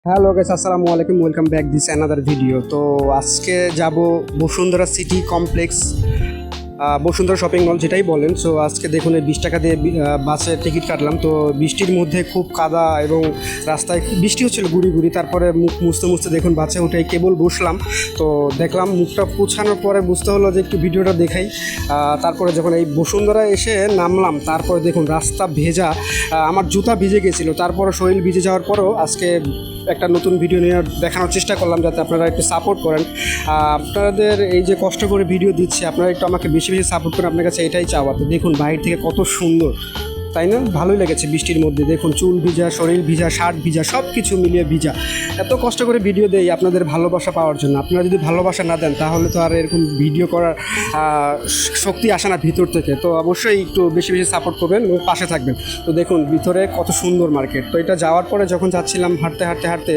Hello guys, আসসালামু আলাইকুম, welcome back this another video. তো আজকে যাব Bashundhara city complex, Bashundhara shopping mall যেটাই বলেন। সো আজকে দেখুন এই 20 টাকা দিয়ে বাসের টিকিট কাটলাম। তো বৃষ্টির মধ্যে খুব কাদা এবং রাস্তায় খুব বৃষ্টি হচ্ছিল গুড়ি গুড়ি, তারপরে মুখ মুছতে মুছতে দেখুন বাসে উঠে কেবল বসলাম। তো দেখলাম মুখটা পোছানোর পরে বুঝতে হলো যে একটু ভিডিওটা দেখাই। তারপরে যখন এই বসুন্ধরা এসে নামলাম, তারপরে দেখুন রাস্তা ভেজা, আমার জুতা ভিজে গেছিলো, তারপরে শরীর ভিজে যাওয়ার পরেও আজকে একটা নতুন ভিডিও নিয়ে দেখানোর চেষ্টা করলাম যাতে আপনারা একটু সাপোর্ট করেন। আপনাদের এই যে কষ্ট করে ভিডিও দিচ্ছি, আপনারা একটু আমাকে বেশি বেশি সাপোর্ট করেন, আপনার কাছে এটাই চাওয়া। তো দেখুন বাইরে থেকে কত সুন্দর, তাই না? ভালোই লেগেছে বৃষ্টির মধ্যে। দেখুন চুল ভিজা, শরীর ভিজা, শার্ট ভিজা, সব কিছু মিলিয়ে ভিজা। এত কষ্ট করে ভিডিও দেই আপনাদের ভালোবাসা পাওয়ার জন্য। আপনারা যদি ভালোবাসা না দেন তাহলে তো আর এরকম ভিডিও করার শক্তি আসে না ভিতর থেকে। তো অবশ্যই একটু বেশি বেশি সাপোর্ট করবেন এবং পাশে থাকবেন। তো দেখুন ভিতরে কত সুন্দর মার্কেট। তো এটা যাওয়ার পরে যখন যাচ্ছিলাম হাঁটতে হাঁটতে হাঁটতে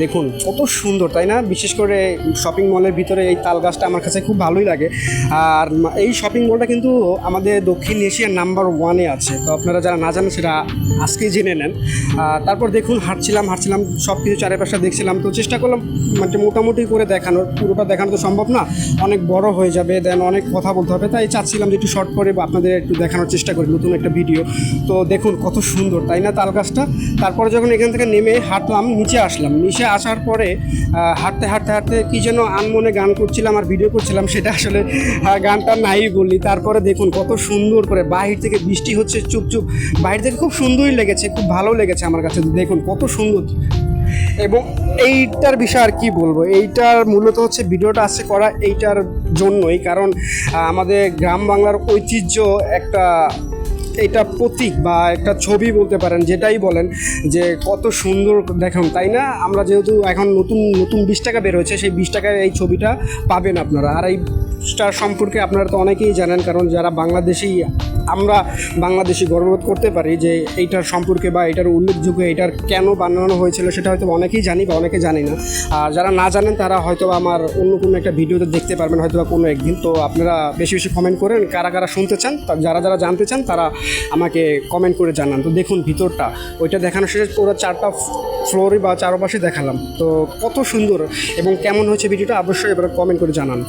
দেখুন কত সুন্দর, তাই না? বিশেষ করে শপিং মলের ভিতরে এই তাল গাছটা আমার কাছে খুব ভালোই লাগে। আর এই শপিং মলটা কিন্তু আমাদের দক্ষিণ এশিয়ার নাম্বার 1-এ আছে। তো আপনারা যারা না জানেন সেটা আজকেই জেনে নেন। তারপর দেখুন হাঁটছিলাম সব কিছু চারিপাশে দেখছিলাম। তো চেষ্টা করলাম মানে মোটামুটি করে দেখানোর, পুরোটা দেখানো তো সম্ভব না, অনেক বড় হয়ে যাবে, দেন অনেক কথা বলতে হবে। তাই চাচ্ছিলাম যে একটু শর্ট করে আপনাদের একটু দেখানোর চেষ্টা করি নতুন একটা ভিডিও। তো দেখুন কত সুন্দর, তাই না তাল গাছটা? তারপরে যখন এখান থেকে নেমে হাঁটলাম, নিচে আসলাম। নিচে আসার পরে হাঁটতে হাঁটতে হাঁটতে কী যেন আনমনে গান করছিলাম আর ভিডিও করছিলাম, সেটা আসলে গানটা নাই বললি। তারপরে দেখুন কত সুন্দর করে বাহির থেকে বৃষ্টি হচ্ছে চুপচুপ, বাইরে থেকে খুব সুন্দরই লেগেছে, খুব ভালো লেগেছে আমার কাছে। দেখুন কত সুন্দর। এবং এইটার বিষয় আর কি বলবো, এইটার মূলত হচ্ছে ভিডিওটা আসছে করা এইটার জন্যই, কারণ আমাদের গ্রাম বাংলার ঐতিহ্য একটা, এটা প্রতীক বা একটা ছবি বলতে পারেন, যেটাই বলেন, যে কত সুন্দর দেখুন, তাই না? আমরা যেহেতু এখন নতুন নতুন 20 টাকা বের হয়েছে, সেই 20 টাকায় এই ছবিটা পাবেন আপনারা। আর এই স্টার সম্পর্কে আপনারা তো অনেকেই জানেন, কারণ যারা বাংলাদেশি, আমরা বাংলাদেশি গর্ববোধ করতে পারি যে এইটার সম্পর্কে বা এটার উল্লেখযোগ্য, এটার কেন বানানো হয়েছিল সেটা হয়তো অনেকেই জানি বা অনেকে জানি না। আর যারা না জানেন তারা হয়তো আমার অন্য কোনো একটা ভিডিওতে দেখতে পারবেন হয়তো বা কোনো একদিন। তো আপনারা বেশি বেশি কমেন্ট করেন কারা কারা শুনতে চান, যারা যারা জানতে চান তারা আমাকে কমেন্ট করে জানান। তো দেখুন ভিতরটা, ওইটা দেখানো শেষে পুরো 4টা ফ্লোরই বা চারপাশে দেখালাম। তো কত সুন্দর এবং কেমন হচ্ছে ভিডিওটা অবশ্যই এবার কমেন্ট করে জানান।